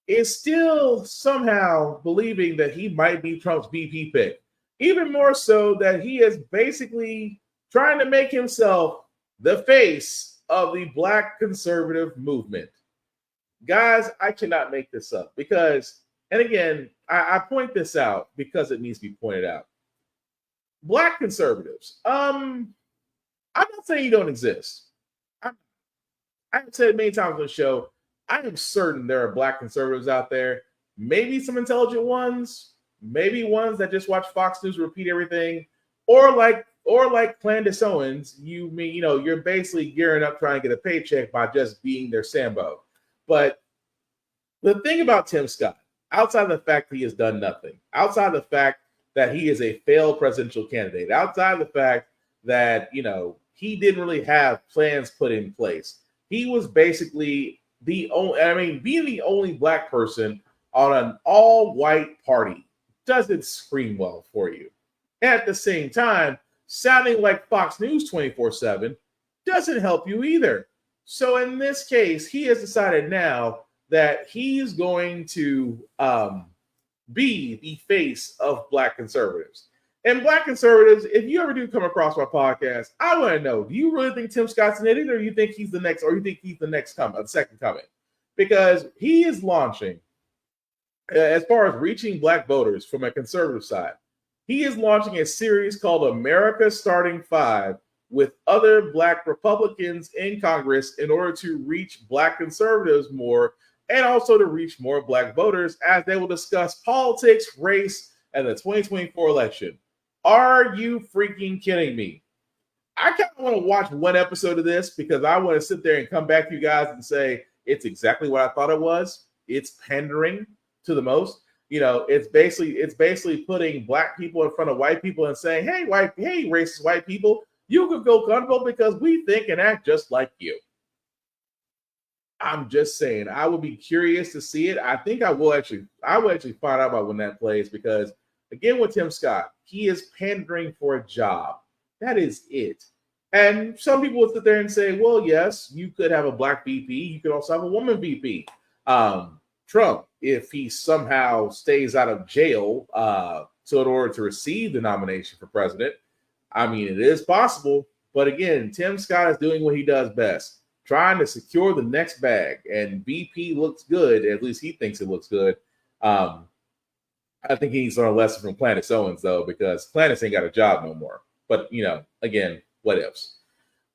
S2: is still somehow believing that he might be Trump's VP pick. Even more so that he is basically trying to make himself the face of the Black conservative movement. Guys, I cannot make this up because, and again, I point this out because it needs to be pointed out. Black conservatives, I'm not saying you don't exist. I've said many times on the show, I am certain there are Black conservatives out there, maybe some intelligent ones, maybe ones that just watch Fox News repeat everything, or like Candace Owens, you're basically gearing up trying to get a paycheck by just being their Sambo. But the thing about Tim Scott, outside of the fact that he has done nothing, outside of the fact that he is a failed presidential candidate, outside of the fact that, he didn't really have plans put in place, he was basically being the only Black person on an all-white party doesn't scream well for you. At the same time, sounding like Fox News 24/7 doesn't help you either. So in this case, he has decided now that he's going to be the face of Black conservatives. And Black conservatives, if you ever do come across my podcast, I want to know, do you really think Tim Scott's an idiot, or you think he's the next, or you think he's the second coming? Because he is launching, as far as reaching Black voters from a conservative side, he is launching a series called America Starting 5, with other Black Republicans in Congress in order to reach Black conservatives more and also to reach more Black voters as they will discuss politics, race, and the 2024 election. Are you freaking kidding me? I kind of want to watch one episode of this because I want to sit there and come back to you guys and say it's exactly what I thought it was. It's pandering to the most. You know, it's basically putting Black people in front of white people and saying, hey, racist white people, you can feel comfortable because we think and act just like you. I'm just saying, I would be curious to see it. I think I will actually find out about when that plays because, again, with Tim Scott, he is pandering for a job. That is it. And some people would sit there and say, well, yes, you could have a Black VP. You could also have a woman VP. Trump, if he somehow stays out of jail so in order to receive the nomination for president, I mean, it is possible. But again, Tim Scott is doing what he does best, trying to secure the next bag. And VP looks good. At least he thinks it looks good. I think he needs to learn a lesson from Planet Owens, though, because Planet ain't got a job no more. But, you know, again, what ifs.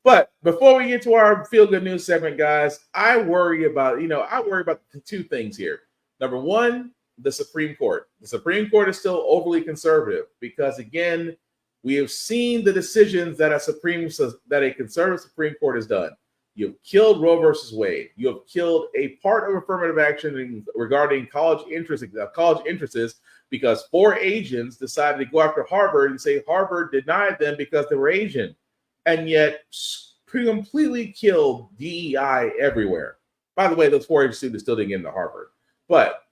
S2: But before we get to our feel-good news segment, guys, I worry about the two things here. Number one, the Supreme Court. The Supreme Court is still overly conservative because, again, we have seen the decisions that a conservative Supreme Court has done. You've killed Roe versus Wade. You have killed a part of affirmative action regarding college interests because 4 Asians decided to go after Harvard and say Harvard denied them because they were Asian, and yet completely killed DEI everywhere. By the way, those 4 Asian students still didn't get into Harvard. But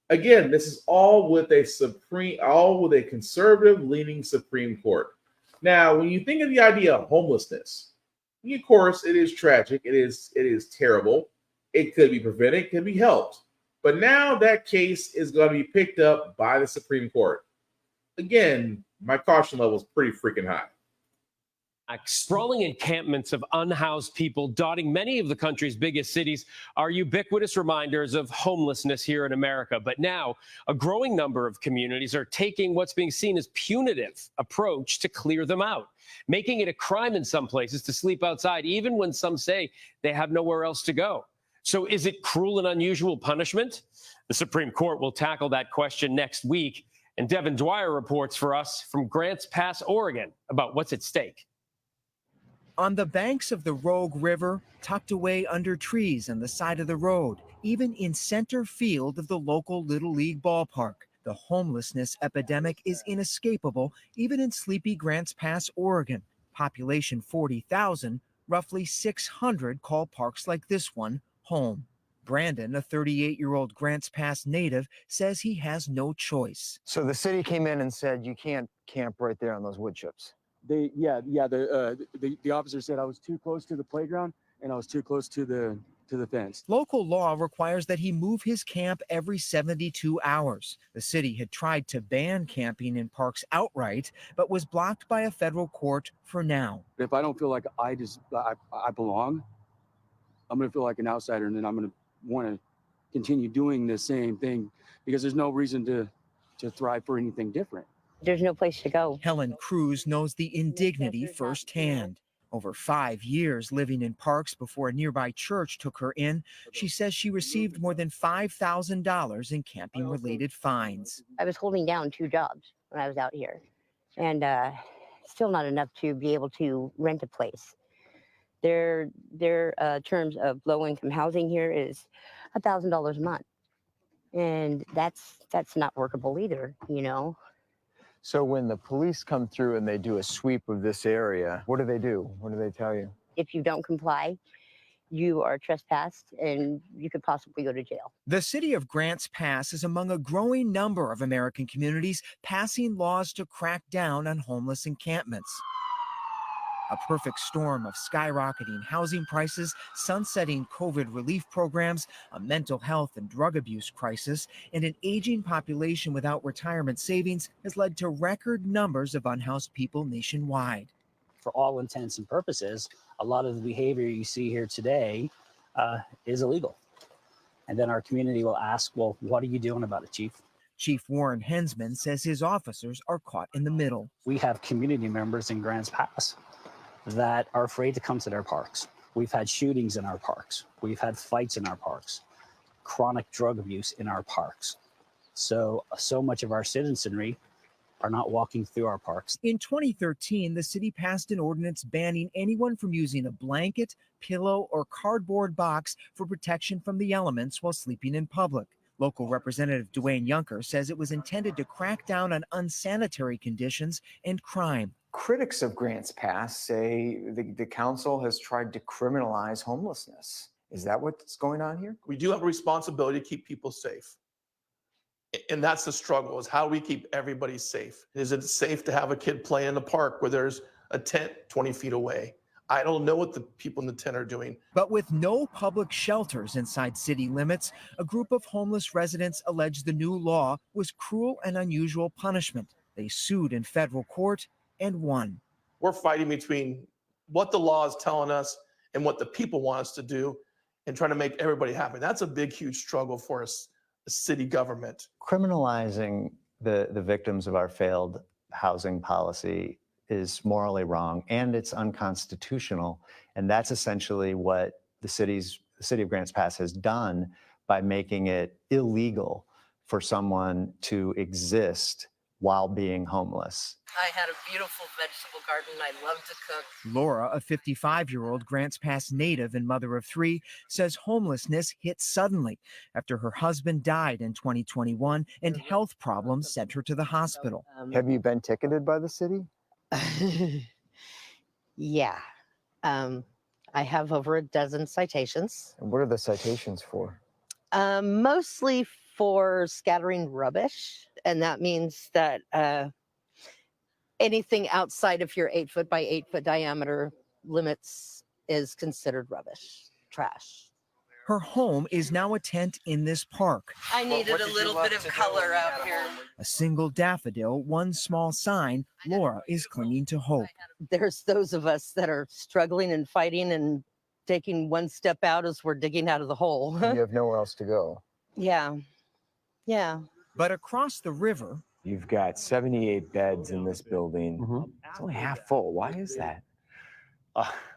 S2: again, this is all with a conservative-leaning Supreme Court. Now, when you think of the idea of homelessness, of course, it is tragic. It is terrible. It could be prevented. It could be helped. But now that case is going to be picked up by the Supreme Court. Again, my caution level is pretty freaking high.
S8: Sprawling encampments of unhoused people dotting many of the country's biggest cities are ubiquitous reminders of homelessness here in America. But now a growing number of communities are taking what's being seen as punitive approach to clear them out, making it a crime in some places to sleep outside, even when some say they have nowhere else to go. So is it cruel and unusual punishment? The Supreme Court will tackle that question next week. And Devin Dwyer reports for us from Grants Pass, Oregon, about what's at stake.
S12: On the banks of the Rogue River, tucked away under trees on the side of the road, even in center field of the local Little League ballpark, the homelessness epidemic is inescapable, even in sleepy Grants Pass, Oregon. Population 40,000, roughly 600 call parks like this one home. Brandon, a 38-year-old Grants Pass native, says he has no choice.
S13: So the city came in and said you can't camp right there on those wood chips.
S14: The officer said I was too close to the playground and I was too close to the fence.
S12: Local law requires that he move his camp every 72 hours. The city had tried to ban camping in parks outright, but was blocked by a federal court for now.
S14: If I don't feel like I belong, I'm going to feel like an outsider, and then I'm going to want to continue doing the same thing because there's no reason to thrive for anything different.
S15: There's no place to go.
S12: Helen Cruz knows the indignity firsthand. Over 5 years living in parks before a nearby church took her in, she says she received more than $5,000 in camping-related fines.
S15: I was holding down 2 jobs when I was out here, and still not enough to be able to rent a place. Their terms of low-income housing here is $1,000 a month, and that's not workable either, you know.
S13: So when the police come through and they do a sweep of this area, what do they do? What do they tell you?
S15: If you don't comply, you are trespassed and you could possibly go to jail.
S12: The city of Grants Pass is among a growing number of American communities passing laws to crack down on homeless encampments. A perfect storm of skyrocketing housing prices, sunsetting COVID relief programs, a mental health and drug abuse crisis, and an aging population without retirement savings has led to record numbers of unhoused people nationwide.
S16: For all intents and purposes, a lot of the behavior you see here today is illegal. And then our community will ask, well, what are you doing about it, Chief?
S12: Chief Warren Hensman says his officers are caught in the middle.
S16: We have community members in Grants Pass that are afraid to come to their parks. We've had shootings in our parks. We've had fights in our parks, chronic drug abuse in our parks. So much of our citizenry are not walking through our parks.
S12: In 2013, the city passed an ordinance banning anyone from using a blanket, pillow, or cardboard box for protection from the elements while sleeping in public. Local Representative Dwayne Yunker says it was intended to crack down on unsanitary conditions and crime.
S13: Critics of Grants Pass say the council has tried to criminalize homelessness. Is that what's going on here?
S17: We do have a responsibility to keep people safe. And that's the struggle, is how do we keep everybody safe? Is it safe to have a kid play in the park where there's a tent 20 feet away? I don't know what the people in the tent are doing.
S12: But with no public shelters inside city limits, a group of homeless residents alleged the new law was cruel and unusual punishment. They sued in federal court and won.
S17: We're fighting between what the law is telling us and what the people want us to do and trying to make everybody happy. That's a big, huge struggle for us. City government.
S13: Criminalizing the victims of our failed housing policy is morally wrong and it's unconstitutional. And that's essentially what the city of Grants Pass has done by making it illegal for someone to exist while being homeless.
S18: I had a beautiful vegetable garden. I love to cook.
S12: Laura, a 55-year-old Grants Pass native and mother of 3, says homelessness hit suddenly after her husband died in 2021 and health problems sent her to the hospital.
S13: Have you been ticketed by the city?
S18: Yeah. I have over a dozen citations.
S13: And what are the citations for?
S18: Mostly for scattering rubbish. And that means that anything outside of your 8 foot by 8 foot diameter limits is considered rubbish, trash.
S12: Her home is now a tent in this park.
S18: I needed a little bit of color out here.
S12: A single daffodil, one small sign. Laura is clinging to hope.
S18: There's those of us that are struggling and fighting and taking one step out as we're digging out of the hole.
S13: You have nowhere else to go.
S18: Yeah. Yeah.
S12: But across the river,
S13: you've got 78 beds in this building. It's only half full. Why is that?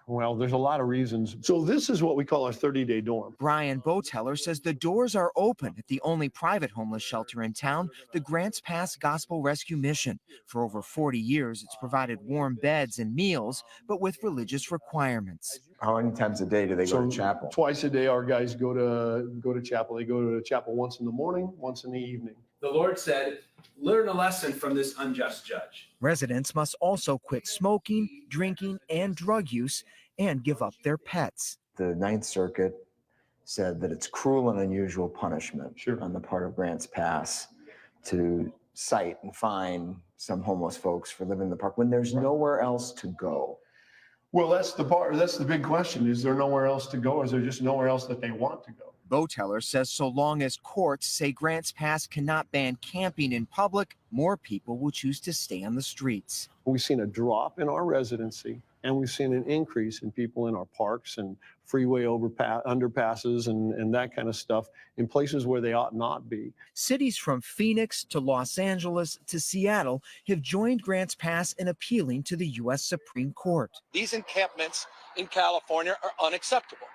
S19: Well, there's a lot of reasons. So this is what we call our 30-day dorm.
S12: Brian Boteller says the doors are open at the only private homeless shelter in town, the Grants Pass Gospel Rescue Mission. For over 40 years, it's provided warm beds and meals, but with religious requirements.
S13: How many times a day do they go to chapel?
S19: Twice a day, our guys go to chapel. They go to chapel once in the morning, once in the evening.
S20: The Lord said, learn a lesson from this unjust judge.
S12: Residents must also quit smoking, drinking, and drug use and give up their pets.
S13: The Ninth Circuit said that it's cruel and unusual punishment on the part of Grants Pass to cite and fine some homeless folks for living in the park when there's nowhere else to go.
S19: Well, that's the big question. Is there nowhere else to go? Or is there just nowhere else that they want to go?
S12: Boteller says so long as courts say Grants Pass cannot ban camping in public, more people will choose to stay on the streets.
S19: We've seen a drop in our residency, and we've seen an increase in people in our parks and freeway underpasses and that kind of stuff in places where they ought not be.
S12: Cities from Phoenix to Los Angeles to Seattle have joined Grants Pass in appealing to the U.S. Supreme Court.
S21: These encampments in California are unacceptable.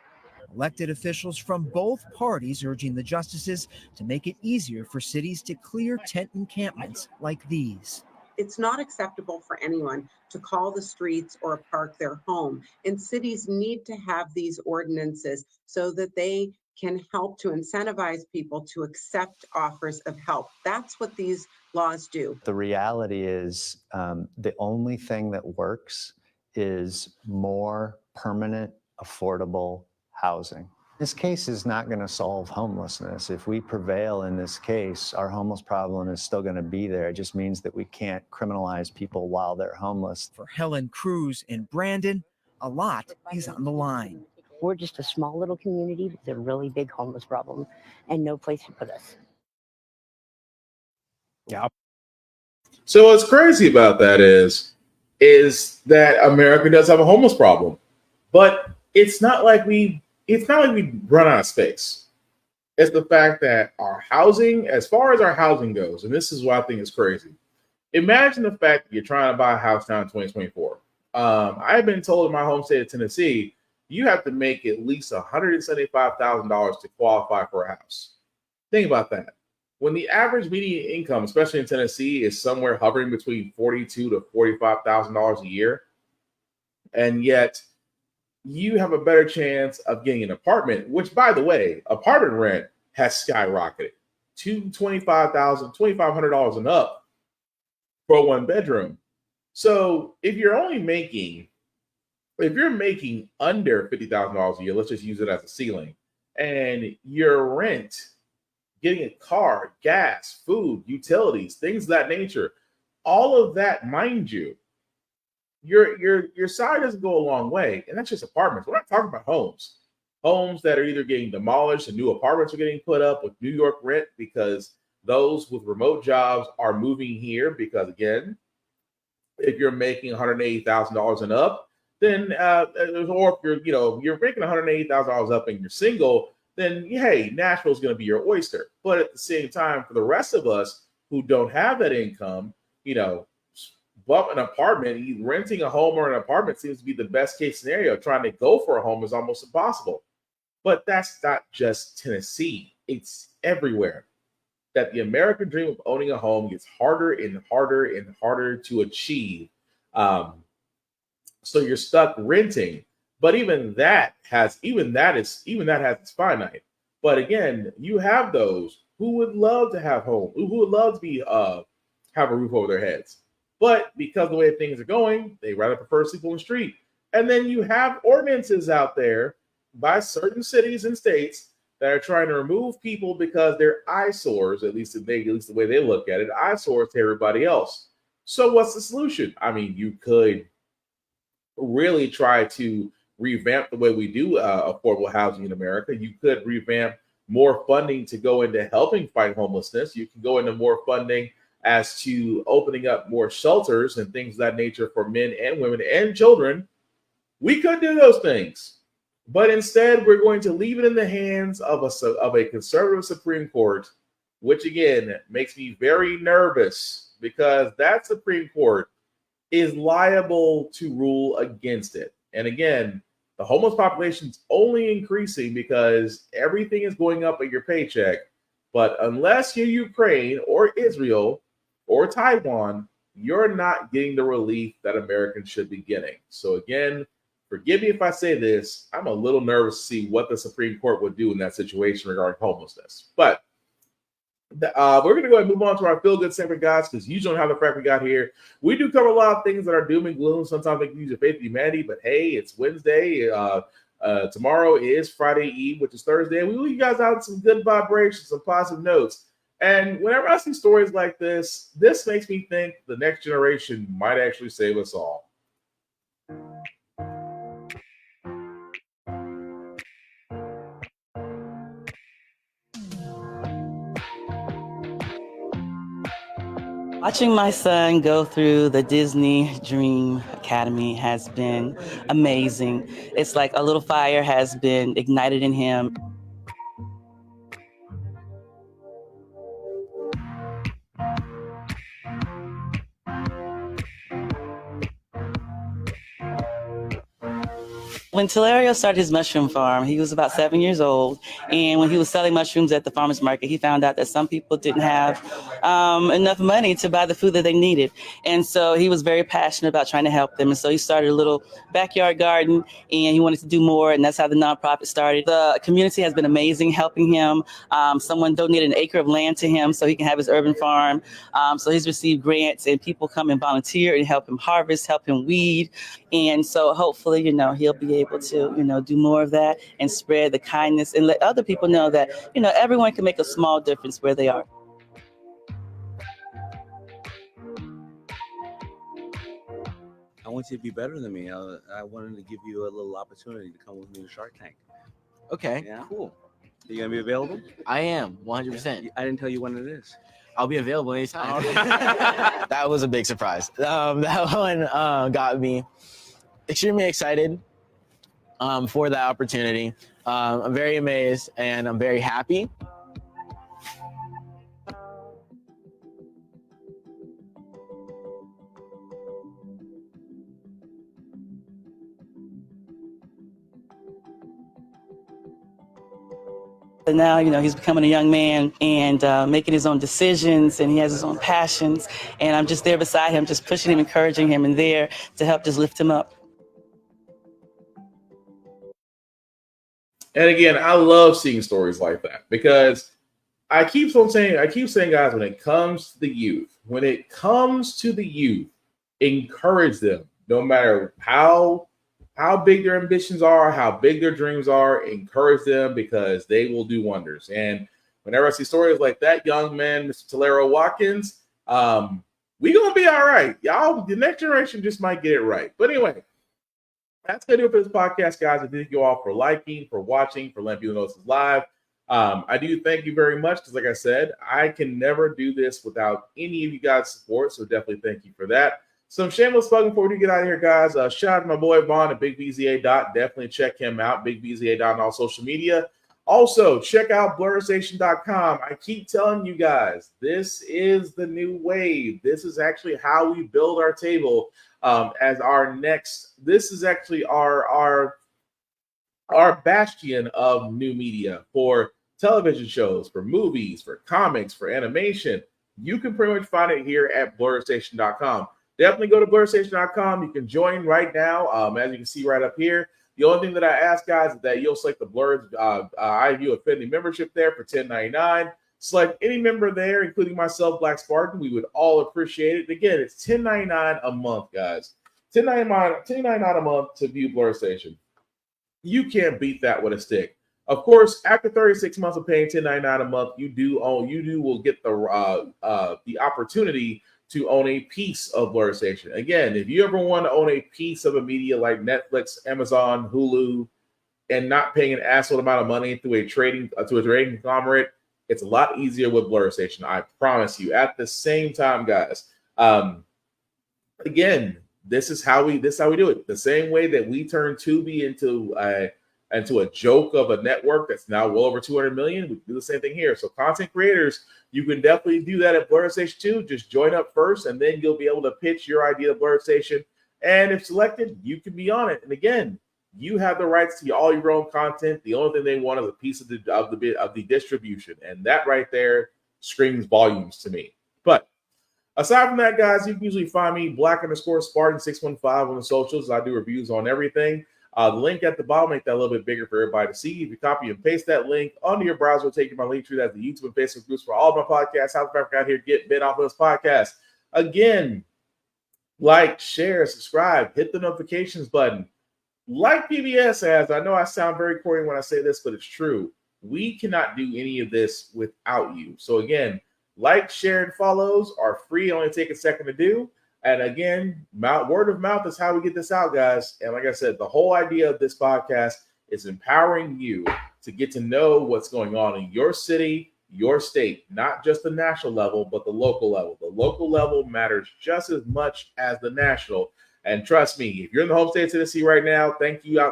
S12: Elected officials from both parties urging the justices to make it easier for cities to clear tent encampments like these.
S22: It's not acceptable for anyone to call the streets or a park their home, and cities need to have these ordinances so that they can help to incentivize people to accept offers of help. That's what these laws do.
S13: The reality is the only thing that works is more permanent, affordable housing. This case is not going to solve homelessness. If we prevail in this case, our homeless problem is still going to be there. It just means that we can't criminalize people while they're homeless.
S12: For Helen Cruz and Brandon, a lot is on the line.
S15: We're just a small little community with a really big homeless problem and no place to put us.
S2: Yeah. So what's crazy about that is that America does have a homeless problem, but it's not like we run out of space. It's the fact that our housing, as far as our housing goes, and this is what I think is crazy. Imagine the fact that you're trying to buy a house now in 2024. I've been told in my home state of Tennessee, you have to make at least $175,000 to qualify for a house. Think about that. When the average median income, especially in Tennessee, is somewhere hovering between $42,000 to $45,000 a year, and yet you have a better chance of getting an apartment, which, by the way, apartment rent has skyrocketed to $25,000 and up for a one bedroom. So if you're making under $50,000 a year, let's just use it as a ceiling, and your rent, getting a car, gas, food, utilities, things of that nature, all of that, mind you, your salary doesn't go a long way, and that's just apartments. We're not talking about homes. Homes that are either getting demolished and new apartments are getting put up with New York rent because those with remote jobs are moving here because, again, if you're making $180,000 and up, then or if you're making $180,000 up and you're single, then hey, Nashville's going to be your oyster. But at the same time, for the rest of us who don't have that income, bump an apartment, renting a home or an apartment seems to be the best case scenario. Trying to go for a home is almost impossible. But that's not just Tennessee. It's everywhere. That the American dream of owning a home gets harder and harder and harder to achieve. So you're stuck renting. But even that has its finite. But again, you have those who would love to have home, who would love to be have a roof over their heads. But because the way things are going, they rather prefer to sleep on the street. And then you have ordinances out there by certain cities and states that are trying to remove people because they're eyesores, at least the way they look at it, eyesores to everybody else. So what's the solution? I mean, you could really try to revamp the way we do affordable housing in America. You could revamp more funding to go into helping fight homelessness. You can go into more funding as to opening up more shelters and things of that nature for men and women and children. We could do those things. But instead, we're going to leave it in the hands of a conservative Supreme Court, which again makes me very nervous because that Supreme Court is liable to rule against it. And again, the homeless population is only increasing because everything is going up at your paycheck. But unless you're Ukraine or Israel or Taiwan, you're not getting the relief that Americans should be getting. So again, forgive me if I say this, I'm a little nervous to see what the Supreme Court would do in that situation regarding homelessness. But we're going to go ahead and move on to our feel-good segment, guys, because you don't have the Frack We Got Here. We do cover a lot of things that are doom and gloom. Sometimes they can use your faith in humanity, but hey, it's Wednesday. Tomorrow is Friday Eve, which is Thursday. We leave you guys out some good vibrations, some positive notes. And whenever I see stories like this makes me think the next generation might actually save us all.
S1: Watching my son go through the Disney Dream Academy has been amazing. It's like a little fire has been ignited in him. When Telerio started his mushroom farm, he was about 7 years old. And when he was selling mushrooms at the farmer's market, he found out that some people didn't have enough money to buy the food that they needed. And so he was very passionate about trying to help them. And so he started a little backyard garden and he wanted to do more. And that's how the nonprofit started. The community has been amazing helping him. Someone donated an acre of land to him so he can have his urban farm. So he's received grants and people come and volunteer and help him harvest, help him weed. And so hopefully, he'll be able to, do more of that and spread the kindness and let other people know that, everyone can make a small difference where they are.
S4: I want you to be better than me. I wanted to give you a little opportunity to come with me to Shark Tank.
S23: Okay,
S4: Yeah.
S23: cool.
S4: Are you going to be available?
S23: I am, 100%.
S4: I didn't tell you when it is.
S23: I'll be available anytime. That was a big surprise. That one got me extremely excited for that opportunity. I'm very amazed and I'm very happy.
S1: But now, he's becoming a young man and making his own decisions, and he has his own passions. And I'm just there beside him, just pushing him, encouraging him, and there to help just lift him up.
S2: And again, I love seeing stories like that because I keep saying, guys, when it comes to the youth, encourage them, no matter how big their ambitions are, how big their dreams are, encourage them because they will do wonders. And whenever I see stories like that young man, Mr. Tulare Watkins, we gonna be all right. Y'all, the next generation just might get it right. But anyway, that's going to do it for this podcast, guys. I thank you all for liking, for watching, for letting people know this is live. I do thank you very much because, like I said, I can never do this without any of you guys' support. So definitely thank you for that. Some shameless plugging before we get out of here, guys. Shout out to my boy Vaughn at BigVZA. Definitely check him out. BigVZA on all social media. Also, check out blurrstation.com. I keep telling you guys, this is the new wave. This is actually how we build our table as our next. This is actually our bastion of new media for television shows, for movies, for comics, for animation. You can pretty much find it here at blurrstation.com. Definitely go to blurrstation.com. You can join right now, as you can see right up here. The only thing that I ask, guys, is that you'll select the Blurred IView Affinity membership there for $10.99. Select any member there, including myself, Black Spartan. We would all appreciate it. Again, it's $10.99 a month, guys. $10.99 a month to view Blurred Station. You can't beat that with a stick. Of course, after 36 months of paying $10.99 a month, you will get the opportunity to own a piece of Blurred Station. Again, if you ever want to own a piece of a media like Netflix, Amazon, Hulu, and not paying an asshole amount of money through a trading conglomerate, it's a lot easier with Blurred Station. I promise you. At the same time, guys, again, this is how we do it. The same way that we turned Tubi into a joke of a network that's now well over 200 million, we do the same thing here. So content creators, you can definitely do that at Blurred Station too. Just join up first, and then you'll be able to pitch your idea to Blurred Station. And if selected, you can be on it. And again, you have the rights to all your own content. The only thing they want is a piece of the distribution, and that right there screams volumes to me. But aside from that, guys, you can usually find me Black_Spartan615 on the socials. I do reviews on everything. The link at the bottom, make that a little bit bigger for everybody to see. If you copy and paste that link onto your browser, it'll take you to my link tree. That's the YouTube and Facebook groups for all of my podcasts. How the Frack We Got Here, get bit off of this podcast. Again, like, share, subscribe, hit the notifications button. Like PBS has, I know I sound very corny when I say this, but it's true. We cannot do any of this without you. So again, like, share, and follows are free. Only take a second to do. And again, word of mouth is how we get this out, guys. And like I said, the whole idea of this podcast is empowering you to get to know what's going on in your city, your state, not just the national level, but the local level. The local level matters just as much as the national. And trust me, if you're in the home state of Tennessee right now,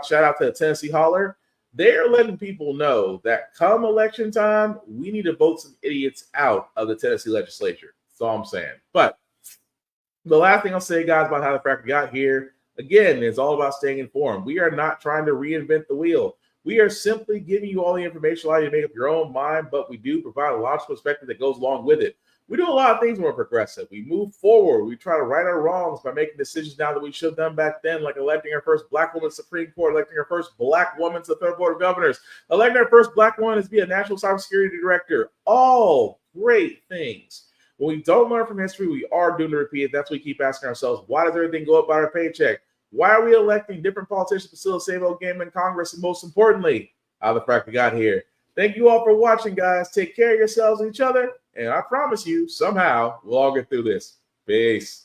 S2: shout out to the Tennessee Holler. They're letting people know that come election time, we need to vote some idiots out of the Tennessee legislature. That's all I'm saying. But the last thing I'll say, guys, about how the Frack We Got Here, again, is all about staying informed. We are not trying to reinvent the wheel. We are simply giving you all the information, allow you to make up your own mind, but we do provide a logical perspective that goes along with it. We do a lot of things when we're progressive. We move forward. We try to right our wrongs by making decisions now that we should have done back then, like electing our first Black woman to the Supreme Court, electing our first Black woman to the Third Board of Governors, electing our first Black woman to be a national cybersecurity director. All great things. When we don't learn from history, we are doomed to repeat it. That's what we keep asking ourselves. Why does everything go up by our paycheck? Why are we electing different politicians to still the same old game in Congress? And most importantly, how the Frack We Got Here. Thank you all for watching, guys. Take care of yourselves and each other. And I promise you, somehow, we'll all get through this. Peace.